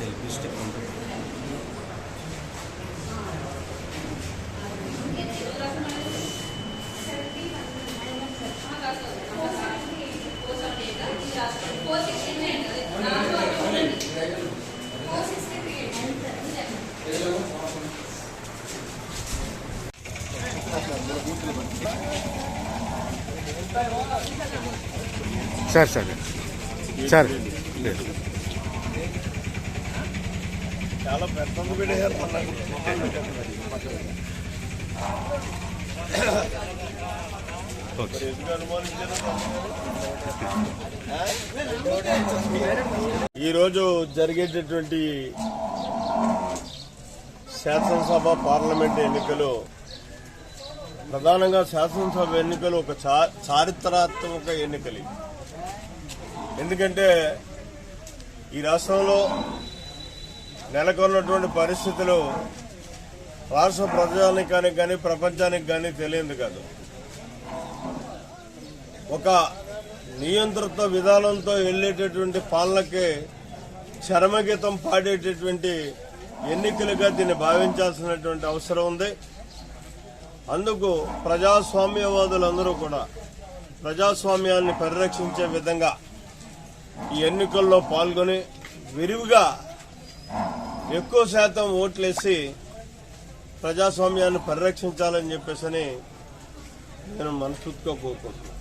Selfie stick ఉంటుంది. Sir sir sir చాలా పెద్ద పెట్టారు. ఈరోజు జరిగేటటువంటి శాసనసభ పార్లమెంట్ ఎన్నికలు, ప్రధానంగా శాసనసభ ఎన్నికలు ఒక చారిత్రాత్మక ఎన్నికలు. ఎందుకంటే ఈ రాష్ట్రంలో నెలకొన్నటువంటి పరిస్థితులు రాష్ట్ర ప్రజానికానికి కానీ ప్రపంచానికి కానీ తెలియదు కాదు. ఒక నియంత్రిత విధానంతో వెళ్లేటటువంటి పాలనకి చరమగీతం పాడేటటువంటి ఎన్నికలుగా దీన్ని భావించాల్సినటువంటి అవసరం ఉంది. అందుకు ప్రజాస్వామ్యవాదులందరూ కూడా ప్రజాస్వామ్యాన్ని పరిరక్షించే విధంగా ఈ ఎన్నికల్లో పాల్గొని విరివిగా ఎక్కువ శాతం ఓట్లేసి ప్రజాస్వామ్యాన్ని పరిరక్షించాలని చెప్పేసి నేను మనస్ఫూర్తిగా కోరుకుంటున్నాను.